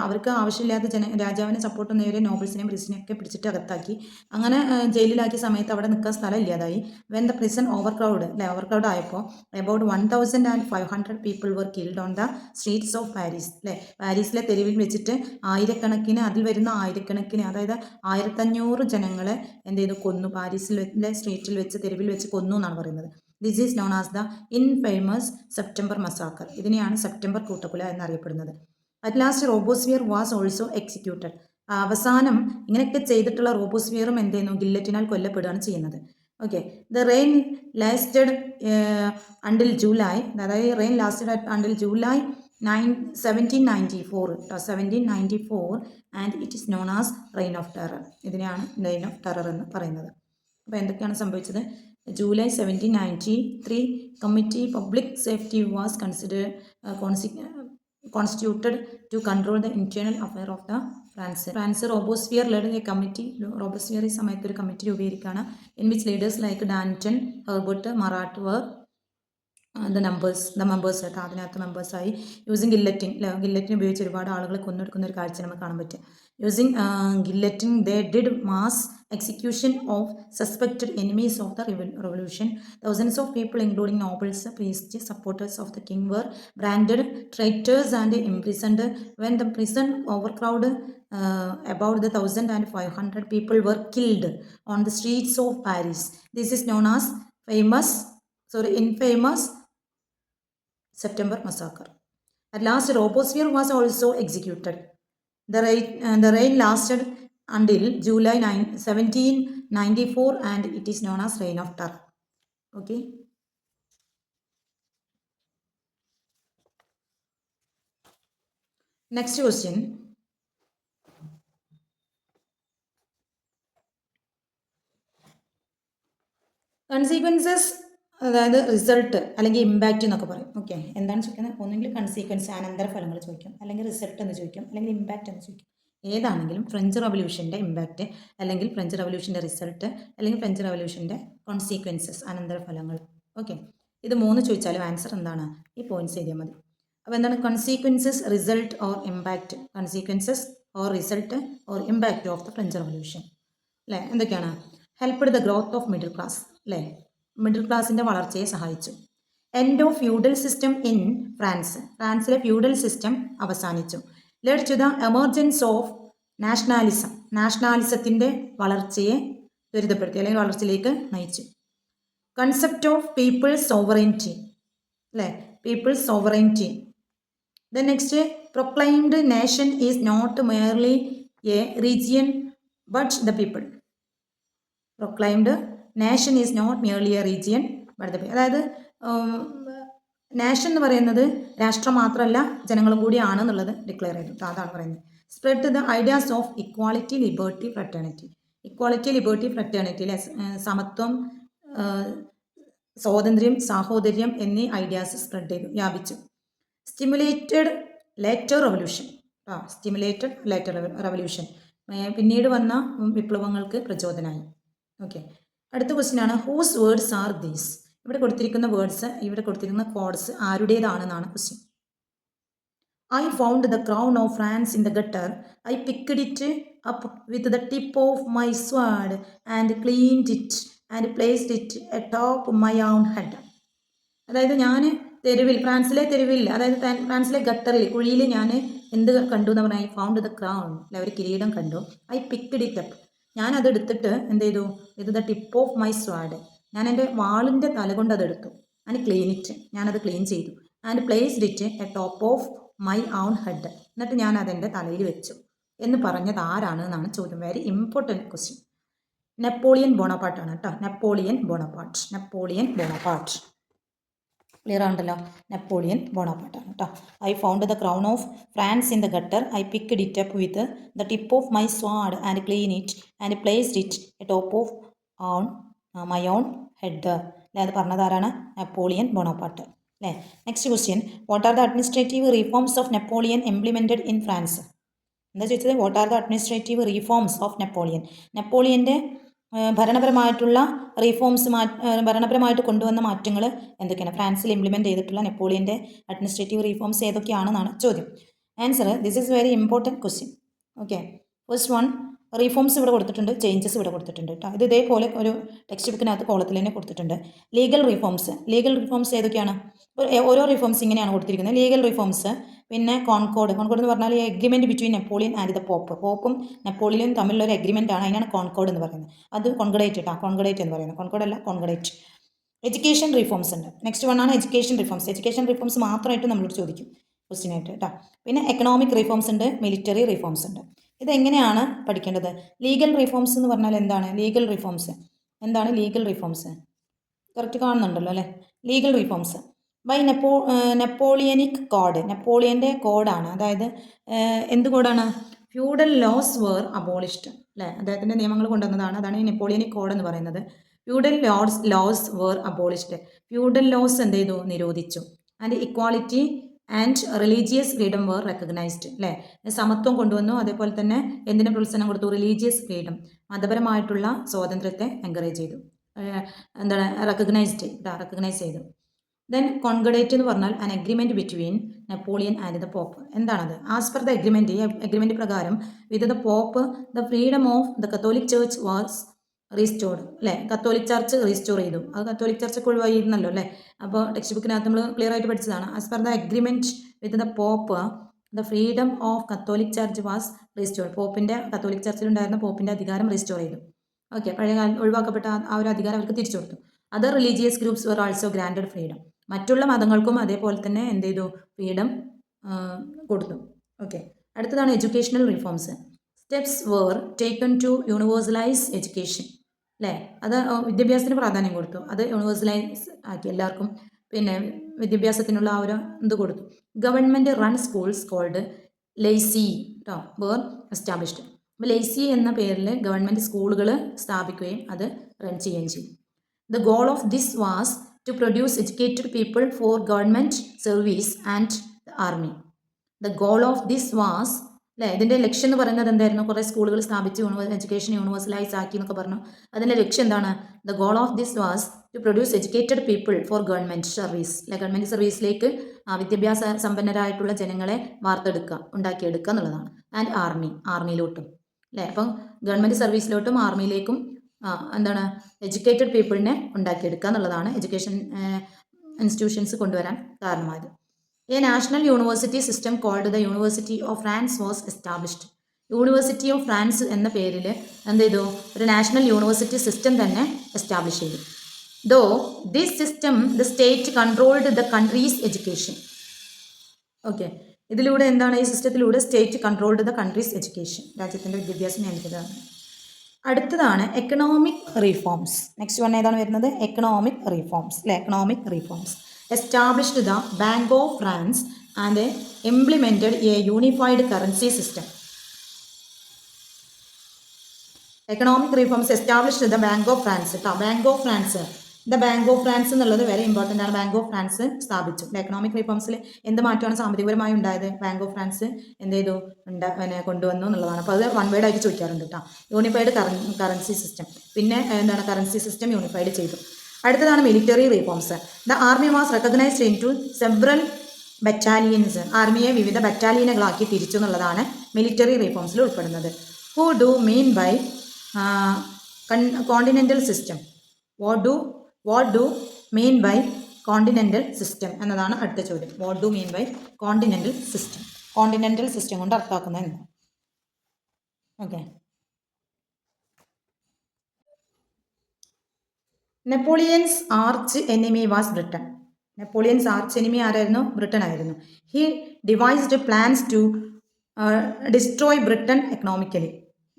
അവർക്ക് ആവശ്യമില്ലാത്ത രാജാവിനെ സപ്പോർട്ട് ചെയ്യുന്നവരെ നോബൽസിനെയും പ്രിസനെയും ഒക്കെ പിടിച്ചിട്ട് അകത്താക്കി. അങ്ങനെ ജയിലിലാക്കിയ സമയത്ത് അവിടെ നിൽക്കാൻ സ്ഥലം ഇല്ലാതായി. When the prison over crowd അല്ലേ, ഓവർ ക്രൗഡ് ആയപ്പോൾ about 1500 people were killed on the streets of Paris അല്ലേ. പാരീസിലെ തെരുവിൽ വെച്ചിട്ട് ആയിരക്കണക്കിന്, അതിൽ വരുന്ന ആയിരക്കണക്കിന്, അതായത് 1500 ജനങ്ങളെ എന്ത് ചെയ്തു, കൊന്നു. പാരീസിലെ സ്ട്രീറ്റിൽ വെച്ച്, തെരുവിൽ വെച്ച് കൊന്നു എന്നാണ് പറയുന്നത്. This is known as the infamous September massacre. ഇതിനെയാണ് സെപ്റ്റംബർ കൂട്ടക്കൊല എന്നറിയപ്പെടുന്നത്. At last Robespierre was also executed. അവസാനം ഇങ്ങനെയൊക്കെ ചെയ്തിട്ടുള്ള റോബോസ്ഫിയറും എന്ത് ചെയ്യുന്നു, ഗില്ലറ്റിനാൽ കൊല്ലപ്പെടുകയാണ് ചെയ്യുന്നത്. Okay, the reign lasted until July, അതായത് reign lasted until July 1794 and it is known as reign of terror. ഇതിനെയാണ് റെയിൻ ഓഫ് ടെറർ എന്ന് പറയുന്നത്. അപ്പോൾ എന്തൊക്കെയാണ് സംഭവിച്ചത്? July 1793, Committee Public Safety was constituted to control the internal affair of the France. റോബോസ്ഫിയർ led a committee. റോബോസ്ഫിയർ ഈ സമയത്ത് ഒരു committee രൂപീകരിക്കുകയാണ്. in which leaders like Danton, Herbert, Marat were the members. അതിനകത്ത് മെമ്പേഴ്സായി. Using guillotine ഉപയോഗിച്ച് ഒരുപാട് ആളുകളെ കൊന്നെടുക്കുന്ന ഒരു കാഴ്ച നമുക്ക് കാണാൻ പറ്റും. Using guillotine they did mass execution of suspected enemies of the revolution. Thousands of people, including nobles, priests, supporters of the king, were branded traitors and imprisoned. When the prison overcrowded, about 1,500 people were killed on the streets of Paris. This is known as infamous September massacre. At last, Robespierre was also executed. The reign lasted until July 1794 and it is known as Reign of Terror. Okay. Next question. Consequences, അതായത് result അല്ലെങ്കിൽ impact എന്നൊക്കെ പറയും. Okay, എന്താണ് ചോദിക്കുന്നത്? ഒന്നെങ്കിൽ consequence, അനന്തരഫലങ്ങൾ ചോദിക്കും, അല്ലെങ്കിൽ റിസൾട്ട് എന്ന് ചോദിക്കും, അല്ലെങ്കിൽ ഇമ്പാക്റ്റ് എന്ന് ചോദിക്കും. ഏതാണെങ്കിലും ഫ്രഞ്ച് റവല്യൂഷൻ്റെ ഇമ്പാക്റ്റ്, അല്ലെങ്കിൽ ഫ്രഞ്ച് റവല്യൂഷൻ്റെ റിസൾട്ട്, അല്ലെങ്കിൽ ഫ്രഞ്ച് റവല്യൂഷൻ്റെ കോൺസിക്വൻസസ്, അനന്തരഫലങ്ങൾ. ഓക്കെ, ഇത് 3 ചോദിച്ചാലും ആൻസർ എന്താണ്? ഈ പോയിന്റ്സ് എഴുതിയാൽ മതി. അപ്പോൾ എന്താണ് consequences, result or impact? Consequences or result or impact of the French revolution അല്ലേ. എന്തൊക്കെയാണ്? Helped the growth of middle class അല്ലേ, മിഡിൽ ക്ലാസിൻ്റെ വളർച്ചയെ സഹായിച്ചു. End of feudal system in ഫ്രാൻസിലെ ഫ്യൂഡൽ സിസ്റ്റം അവസാനിച്ചു. Led to the emergence of നാഷണാലിസത്തിൻ്റെ വളർച്ചയെ ത്വരിതപ്പെടുത്തി, അല്ലെങ്കിൽ വളർച്ചയിലേക്ക് നയിച്ചു. കൺസെപ്റ്റ് ഓഫ് പീപ്പിൾസ് സോവറൈനിറ്റി അല്ലേ, people's sovereignty. Then next, proclaimed nation is not merely a region but the people. Proclaimed nation is not merely a region but the people. അതായത് nation എന്ന് പറയുന്നത് രാഷ്ട്രം മാത്രമല്ല ജനങ്ങളും കൂടിയാണ് എന്നുള്ളത് ഡിക്ലെയർ ചെയ്തു. അതാണ് പറയുന്നത്. Spread the ideas of equality, liberty, fraternity. Equality, liberty, fraternity അല്ലെ, സമത്വം, സ്വാതന്ത്ര്യം, സാഹോദര്യം എന്നീ ഐഡിയാസ് സ്പ്രെഡ് ചെയ്തു, വ്യാപിച്ചു. Stimulated later revolution. Stimulated later revolution, പിന്നീട് വന്ന വിപ്ലവങ്ങൾക്ക് പ്രചോദനമായി. ഓക്കെ, അടുത്ത ക്വസ്റ്റ്യൻ ആണ് ഹൂസ് വേർഡ്സ് ആർ ദീസ്. ഇവിടെ കൊടുത്തിരിക്കുന്ന വേർഡ്സ്, ഇവിടെ കൊടുത്തിരിക്കുന്ന കോഡ്സ് ആരുടേതാണെന്നാണ് question. I found the crown of France in the gutter. I picked it up with the tip of my sword and cleaned it and placed it atop my own head. അതായത് ഞാൻ തെരുവിൽ, ഫ്രാൻസിലെ തെരുവിൽ, അതായത് ഫ്രാൻസിലെ ഗട്ടറിൽ, കുഴിയിൽ ഞാൻ എന്ത് കണ്ടു എന്ന് പറഞ്ഞാൽ ഐ ഫൗണ്ട് ദ ക്രൗൺ, ഒരു കിരീടം കണ്ടു. ഐ പിക്ക്ഡ് ഇറ്റ് അപ്പ്, ഞാൻ അത് എടുത്തിട്ട് എന്ത് ചെയ്തു, ഇത് ദ ടിപ്പ് ഓഫ് മൈ സ്വാഡ്, ഞാൻ എൻ്റെ വാളിൻ്റെ തല കൊണ്ട് അതെടുത്തു. ആൻഡ് ക്ലീൻ ഇറ്റ്, ഞാനത് ക്ലീൻ ചെയ്തു. And placed it a top of my own head, എന്നിട്ട് ഞാൻ അതെൻ്റെ തലയിൽ വെച്ചു എന്ന് പറഞ്ഞത് ആരാണ് എന്നാണ് ചോദ്യം. Very important question. നെപ്പോളിയൻ ബോണപ്പാർട്ടാണ് കേട്ടോ. Napoleon Bonaparte. ക്ലിയർ ആണല്ലോ, നെപ്പോളിയൻ ബോണപ്പാർട്ടാണ് കേട്ടോ. I found the crown of France in the gutter. I picked it up with the tip of my sword and clean it and placed it a top of my own head. അത് പറഞ്ഞതാരാണ്? Napoleon Bonaparte. അല്ലേ? Next question, what are the administrative reforms of Napoleon implemented in France? എന്താ ചോദിച്ചത്? What are the administrative reforms of Napoleon? നെപ്പോളിയൻ്റെ ഭരണപരമായിട്ടുള്ള reforms ഭരണപരമായിട്ട് കൊണ്ടുവന്ന മാറ്റങ്ങൾ എന്തൊക്കെയാണ്? ഫ്രാൻസിൽ ഇംപ്ലിമെൻറ്റ് ചെയ്തിട്ടുള്ള നെപ്പോളിയൻ്റെ അഡ്മിനിസ്ട്രേറ്റീവ് റീഫോംസ് ഏതൊക്കെയാണെന്നാണ് ചോദ്യം. Answer, this is very important question. Okay, first one, reforms ഇവിടെ കൊടുത്തിട്ടുണ്ട്, ചേഞ്ചസ് ഇവിടെ കൊടുത്തിട്ടുണ്ട് കേട്ടോ. ഇത് ഇതേപോലെ ഒരു ടെക്സ്റ്റ് ബുക്കിനകത്ത് കോളത്തിൽ തന്നെ കൊടുത്തിട്ടുണ്ട്. ലീഗൽ റിഫോംസ് ഏതൊക്കെയാണ്? ഓരോ റിഫോംസ് ഇങ്ങനെയാണ് കൊടുത്തിരിക്കുന്നത്. ലീഗൽ റിഫോംസ്, പിന്നെ കോൺകോഡ് എന്ന് പറഞ്ഞാൽ ഈ agreement between Napoleon and the പോപ്പും നെപ്പോളിയനും തമ്മിലുള്ള ഒരു എഗ്രിമെൻ്റ് ആണ്, അതിനാണ് കോൺകോഡ് എന്ന് പറയുന്നത്. അത് കോൺകഡേറ്റ് കേട്ടോ, കോൺകഡേറ്റ് എന്ന് പറയുന്നത്, കോൺകോഡ് അല്ല, കോൺകഡേറ്റ്. എഡ്യൂക്കേഷൻ റിഫോംസ് ഉണ്ട്. നെക്സ്റ്റ് വൺ ആണ് എഡ്യൂക്കേഷൻ റിഫോംസ് മാത്രമായിട്ട് നമ്മളോട് ചോദിക്കും ക്വസ്റ്റ്യൻ ആയിട്ട് കേട്ടോ. പിന്നെ എക്കണോമിക് റിഫോംസ് ഉണ്ട്, മിലിറ്ററി റിഫോംസ് ഉണ്ട്. ഇതെങ്ങനെയാണ് പഠിക്കേണ്ടത്? ലീഗൽ റിഫോംസ് എന്ന് പറഞ്ഞാൽ എന്താണ്? ലീഗൽ റിഫോംസ് കറക്റ്റ് കാണുന്നുണ്ടല്ലോ അല്ലേ? ലീഗൽ റിഫോംസ് ബൈ നെപ്പോളിയനിക് കോഡ്, നെപ്പോളിയൻ്റെ കോഡാണ്. അതായത് എന്ത് കോഡാണ്? ഫ്യൂഡൽ ലോസ് വേർ അബോളിഷ്ഡ് അല്ലേ? അദ്ദേഹത്തിൻ്റെ നിയമങ്ങൾ കൊണ്ടുവന്നതാണ്. അതാണ് ഈ നെപ്പോളിയനിക് കോഡ് എന്ന് പറയുന്നത്. Feudal laws were abolished, feudal laws എന്ത് ചെയ്തു? നിരോധിച്ചു. And equality and religious freedom were recognized അല്ലേ? സമത്വം കൊണ്ടുവന്നു. അതേപോലെ തന്നെ എന്തിനെ പ്രോത്സാഹനം കൊടുത്തു? റിലീജിയസ് ഫ്രീഡം, മതപരമായിട്ടുള്ള സ്വാതന്ത്ര്യത്തെ എൻകറേജ് ചെയ്തു, എന്താണ്? റെക്കഗ്നൈസ് ചെയ്തു. ദെൻ കോൺകഡേറ്റ് എന്ന് പറഞ്ഞാൽ an agreement between Napoleon and the pope. എന്താണത്? ആസ് പെർ ദ എഗ്രിമെൻറ്റ്, ഈ എഗ്രിമെൻറ്റ് പ്രകാരം with the pope the freedom of the Catholic church was restored അല്ലേ? കത്തോലിക് ചർച്ച് റീസ്റ്റോർ ചെയ്തു. അത് കത്തോലിക് ചർച്ചൊക്കെ ഒഴിവായിരുന്നല്ലോ അല്ലേ? അപ്പോൾ ടെക്സ്റ്റ് ബുക്കിനകത്ത് നമ്മൾ ക്ലിയർ ആയിട്ട് പഠിച്ചതാണ്. As per the agreement with the pope the freedom of Catholic church was restored. Catholic ചർച്ചിലുണ്ടായിരുന്ന പോപ്പിൻ്റെ അധികാരം റീസ്റ്റോർ ചെയ്തു. ഓക്കെ, പഴയകാലം ഒഴിവാക്കപ്പെട്ട ആ ഒരു അധികാരം അവർക്ക് തിരിച്ചു കൊടുത്തു. അതർ റിലീജിയസ് ഗ്രൂപ്പ്സ് വർ ആൾസോ ഗ്രാൻഡഡ് ഫ്രീഡം. മറ്റുള്ള മതങ്ങൾക്കും അതേപോലെ തന്നെ എന്ത് ചെയ്തു? ഫ്രീഡം കൊടുത്തു. ഓക്കെ, അടുത്തതാണ് educational reforms. Steps were taken to universalize education അല്ലേ? അത് വിദ്യാഭ്യാസത്തിന് പ്രാധാന്യം കൊടുത്തു. അത് യൂണിവേഴ്സലൈസ് ആക്കി, എല്ലാവർക്കും പിന്നെ വിദ്യാഭ്യാസത്തിനുള്ള ആ ഒരു ഇത് കൊടുത്തു. ഗവൺമെൻറ് റൺ സ്കൂൾസ് കോൾഡ് ലെയ്സി കേട്ടോ വേർ എസ്റ്റാബ്ലിഷ്ഡ്. അപ്പോൾ ലെയ്സി എന്ന പേരിൽ ഗവൺമെൻറ് സ്കൂളുകൾ സ്ഥാപിക്കുകയും അത് റൺ ചെയ്യുകയും ചെയ്തു. The goal of this was to produce educated people for government service and the army. The goal of this was അല്ലേ? ഇതിൻ്റെ ലക്ഷ്യം എന്ന് പറയുന്നത് എന്തായിരുന്നു? കുറേ സ്കൂളുകൾ സ്ഥാപിച്ച് എഡ്യൂക്കേഷൻ യൂണിവേഴ്സലൈസ് ആക്കി എന്നൊക്കെ പറഞ്ഞു. അതിൻ്റെ ലക്ഷ്യം എന്താണ്? The goal of this was to produce educated people for government service അല്ലെ? ഗവൺമെൻറ് സർവീസിലേക്ക് വിദ്യാഭ്യാസ സമ്പന്നരായിട്ടുള്ള ജനങ്ങളെ ഉണ്ടാക്കിയെടുക്കുക എന്നുള്ളതാണ്. ആൻഡ് ആർമിയിലോട്ടും അല്ലേ? അപ്പം ഗവൺമെൻറ് സർവീസിലോട്ടും ആർമിയിലേക്കും എന്താണ്? എഡ്യൂക്കേറ്റഡ് പീപ്പിളിനെ ഉണ്ടാക്കിയെടുക്കുക എന്നുള്ളതാണ് എഡ്യൂക്കേഷൻ ഇൻസ്റ്റിറ്റ്യൂഷൻസ് കൊണ്ടുവരാൻ കാരണമായത്. A national university system called the university of France was established. University of France എന്ന പേരിൽ എന്ത് ചെയ്തു? ഒരു നാഷണൽ യൂണിവേഴ്സിറ്റി സിസ്റ്റം തന്നെ എസ്റ്റാബ്ലിഷ് ചെയ്തു. Though this system the state controlled the country's education. Okay, ഇതിലൂടെ എന്താണ്? ഈ സിസ്റ്റത്തിലൂടെ state controlled the country's education, രാജ്യത്തിൻ്റെ വിദ്യാഭ്യാസം നിയന്ത്രിതമാണ്. അടുത്തതാണ് എക്കണോമിക് റീഫോംസ്. നെക്സ്റ്റ് വൺ ഏതാണ് വരുന്നത്? എക്കണോമിക് റീഫോംസ് അല്ലെ? Economic reforms established the bank of France and implemented a unified currency system. Economic reforms established the bank of France കേട്ടോ. Bank of France എന്നുള്ളത് very important ആണ്. Bank of France സ്ഥാപിച്ചു. Economic റീഫോംസിൽ എന്ത് മാറ്റമാണ് സാമ്പത്തികപരമായി ഉണ്ടായത്? Bank of France എന്ത് ചെയ്തു? കൊണ്ടുവന്നു എന്നുള്ളതാണ്. അപ്പോൾ അത് വൺ വേർഡ് ആയിട്ട് ചോദിക്കാറുണ്ട് കേട്ടോ. യൂണിഫൈഡ് കറൻസി സിസ്റ്റം, പിന്നെ എന്താണ്? കറൻസി സിസ്റ്റം യൂണിഫൈഡ് ചെയ്തു. അടുത്തതാണ് military reforms. The army was recognised in to several battalions. ആർമിയെ വിവിധ ബറ്റാലിയനുകളാക്കി തിരിച്ചു എന്നുള്ളതാണ് മിലിറ്ററി റീഫോംസിൽ ഉൾപ്പെടുന്നത്. Who do mean by continental system? What do mean by continental system എന്നതാണ് അടുത്ത ചോദ്യം. What do mean by continental system? Continental system കൊണ്ട് അർത്ഥമാക്കുന്നത് എന്താ? Okay, Napoleon's arch enemy was Britain. Napoleon's arch enemy ആരായിരുന്നു? ബ്രിട്ടൻ ആയിരുന്നു. He devised plans to destroy Britain economically.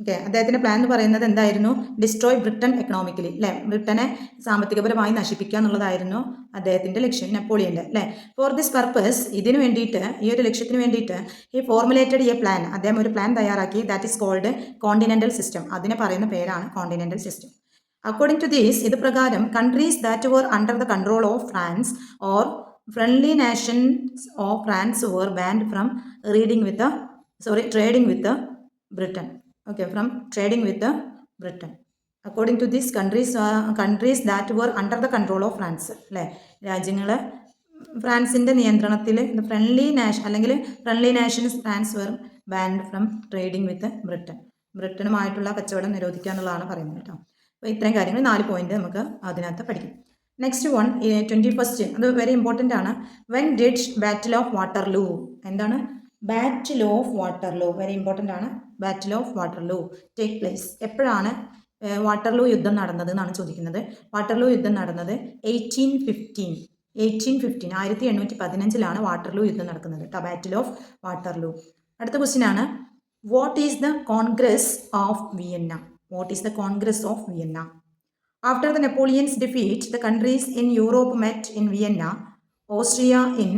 Okay, അദ്ദേഹത്തിൻ്റെ plan എന്ന് പറയുന്നത് എന്തായിരുന്നു? ഡിസ്ട്രോയ് ബ്രിട്ടൻ എക്കണോമിക്കലി അല്ലേ? ബ്രിട്ടനെ സാമ്പത്തികപരമായി നശിപ്പിക്കുക എന്നുള്ളതായിരുന്നു അദ്ദേഹത്തിൻ്റെ ലക്ഷ്യം, നെപ്പോളിയൻ്റെ അല്ലേ? ഫോർ ദിസ് പർപ്പസ്, ഇതിനു വേണ്ടിയിട്ട്, ഈ ഒരു ലക്ഷ്യത്തിന് വേണ്ടിയിട്ട് ഹി ഫോർമുലേറ്റഡ് എ പ്ലാൻ, അദ്ദേഹം ഒരു പ്ലാൻ തയ്യാറാക്കി. That is called continental system. അതിനെ പറയുന്ന പേരാണ് continental system. According to this, ഇത് പ്രകാരം countries that were under the control of France or friendly nations of France were banned from trading with Britain. Okay, from trading with Britain. According to these countries that were under the control of France. അല്ലേ, രാജ്യങ്ങൾ ഫ്രാൻസിൻ്റെ നിയന്ത്രണത്തിൽ friendly nations France were banned from trading with ബ്രിട്ടനുമായിട്ടുള്ള കച്ചവടം നിരോധിക്കുക എന്നുള്ളതാണ് പറയുന്നത് കേട്ടോ. അപ്പോൾ ഇത്രയും കാര്യങ്ങൾ 4 പോയിന്റ് നമുക്ക് അതിനകത്ത് പഠിക്കും. നെക്സ്റ്റ് 21st, അത് വെരി ഇമ്പോർട്ടൻ്റ് ആണ്. When did battle of Waterloo, എന്താണ് battle of Waterloo, very important ആണ്. Battle of Waterloo take place, എപ്പോഴാണ് വാട്ടർലൂ യുദ്ധം നടന്നത് എന്നാണ് ചോദിക്കുന്നത്. വാട്ടർലൂ യുദ്ധം നടന്നത് 1815 വാട്ടർലൂ യുദ്ധം നടക്കുന്നത് കേട്ടോ, ബാറ്റിൽ ഓഫ് വാട്ടർലൂ. അടുത്ത ക്വസ്റ്റ്യൻ ആണ്, what is the Congress of Vienna? What is the Congress of Vienna? After the Napoleon's defeat, the countries in Europe met in Vienna, Austria in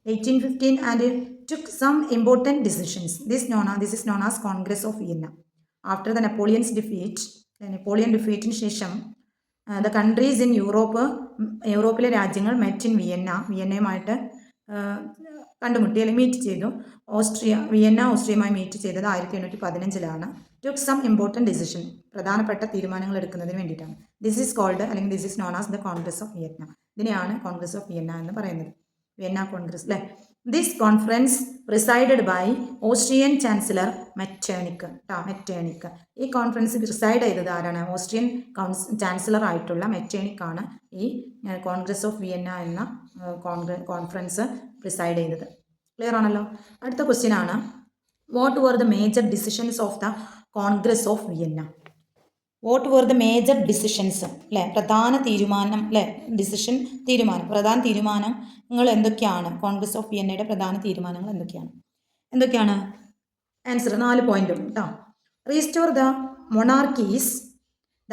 1815 and took some important decisions. This is known as Congress of Vienna. After the Napoleon's defeat, Napoleon defeatin ശേഷം the countries in യൂറോപ്പിലെ രാജ്യങ്ങൾ met in Vienna, വിയന്നയുമായിട്ട് കണ്ടുമുട്ടി അല്ലെങ്കിൽ meet ചെയ്തു. ഓസ്ട്രിയയുമായി meet ചെയ്തത് 1815 took some important decision, പ്രധാനപ്പെട്ട തീരുമാനങ്ങൾ എടുക്കുന്നതിന് വേണ്ടിയിട്ടാണ്. ദിസ് ഈസ് കോൾഡ് അല്ലെങ്കിൽ this is known as the Congress of Vienna. ഇതിനെയാണ് കോൺഗ്രസ് ഓഫ് വിയന്ന എന്ന് പറയുന്നത്, വിയന്ന കോൺഗ്രസ് അല്ലേ. This conference presided by Austrian chancellor Metternich. ഈ കോൺഫറൻസ് പ്രിസൈഡ് ചെയ്തത് ആരാണ്? ഓസ്ട്രിയൻ ചാൻസലർ ആയിട്ടുള്ള മെറ്റേണിക്കാണ് ഈ കോൺഗ്രസ് ഓഫ് വിയന്ന എന്ന കോൺഫറൻസ് പ്രിസൈഡ് ചെയ്തത്. ക്ലിയർ ആണല്ലോ. അടുത്ത ക്വസ്റ്റ്യൻ ആണ്, what were the major decisions of the Congress of Vienna? What were the major decisions, അല്ലേ, പ്രധാന തീരുമാനം, അല്ലേ, പ്രധാന തീരുമാനങ്ങൾ എന്തൊക്കെയാണ്? കോൺഗ്രസ് ഓഫ് വിയന്നയുടെ പ്രധാന തീരുമാനങ്ങൾ എന്തൊക്കെയാണ്? ആൻസർ 4 പോയിന്റ് കേട്ടോ. Restore the monarchies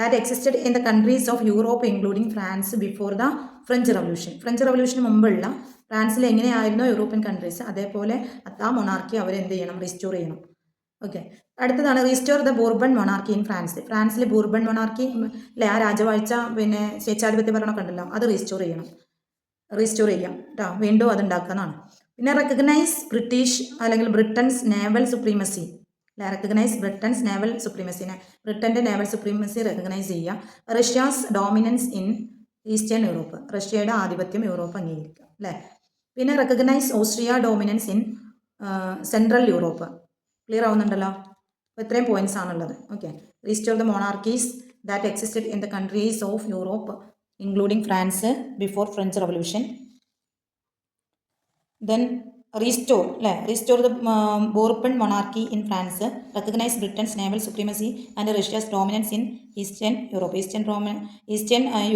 that existed in the countries of Europe including France before the French റവല്യൂഷന് മുമ്പുള്ള ഫ്രാൻസിൽ എങ്ങനെയായിരുന്നോ യൂറോപ്യൻ കൺട്രീസ്, അതേപോലെ ആ മൊണാർക്കി അവരെന്ത് ചെയ്യണം? റീസ്റ്റോർ ചെയ്യണം. ഓക്കെ, അടുത്തതാണ് restore the Bourbon monarchy in ഫ്രാൻസിൽ ബൂർബൺ മൊണാർക്കി, അല്ലെ, ആ രാജവാഴ്ച സ്വേച്ഛാധിപത്യ ഭരണമൊക്കെ ഉണ്ടല്ലോ, അത് റീസ്റ്റോർ ചെയ്യാം കേട്ടോ, വീണ്ടും അത് ഉണ്ടാക്കുന്നതാണ്. പിന്നെ റെക്കഗ്നൈസ് ബ്രിട്ടൻസ് നേവൽ സുപ്രീമസി, ബ്രിട്ടൻ്റെ നേവൽ സുപ്രീമസി റെക്കഗ്നൈസ് ചെയ്യുക. Russia's dominance in eastern Europe, റഷ്യയുടെ ആധിപത്യം യൂറോപ്പ് അംഗീകരിക്കുക, അല്ലേ. പിന്നെ recognise Austria dominance in central Europe. Clear ആവുന്നുണ്ടല്ലോ. അപ്പോൾ ഇത്രയും പോയിന്റ്സ് ആണുള്ളത്. Okay, restore the monarchies that existed in the countries of Europe including France before French revolution. Then restore the Bourbon monarchy in France, recognise Britain's naval supremacy and Russia's dominance in eastern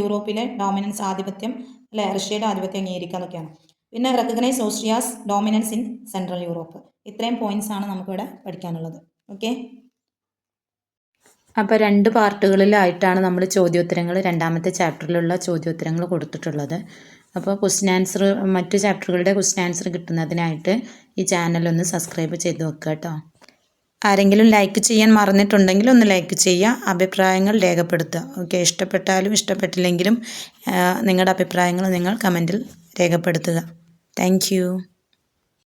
യൂറോപ്പിലെ dominance ആധിപത്യം, അല്ലെ, റഷ്യയുടെ ആധിപത്യം അംഗീകരിക്കുക എന്നൊക്കെയാണ്. പിന്നെ recognise Austria's dominance in central Europe. ഇത്രയും points ആണ് നമുക്കിവിടെ പഠിക്കാനുള്ളത്. ഓക്കെ, അപ്പോൾ 2 പാർട്ടുകളിലായിട്ടാണ് നമ്മൾ ചോദ്യോത്തരങ്ങൾ, രണ്ടാമത്തെ ചാപ്റ്ററിലുള്ള ചോദ്യോത്തരങ്ങൾ കൊടുത്തിട്ടുള്ളത്. അപ്പോൾ മറ്റു ചാപ്റ്ററുകളുടെ ക്വസ്റ്റ്യൻ ആൻസർ കിട്ടുന്നതിനായിട്ട് ഈ ചാനലൊന്ന് സബ്സ്ക്രൈബ് ചെയ്ത് വെക്കുക കേട്ടോ. ആരെങ്കിലും ലൈക്ക് ചെയ്യാൻ മറന്നിട്ടുണ്ടെങ്കിൽ ഒന്ന് ലൈക്ക് ചെയ്യുക, അഭിപ്രായങ്ങൾ രേഖപ്പെടുത്തുക. ഓക്കെ, ഇഷ്ടപ്പെട്ടാലും ഇഷ്ടപ്പെട്ടില്ലെങ്കിലും നിങ്ങളുടെ അഭിപ്രായങ്ങൾ നിങ്ങൾ കമൻറ്റിൽ രേഖപ്പെടുത്തുക. താങ്ക്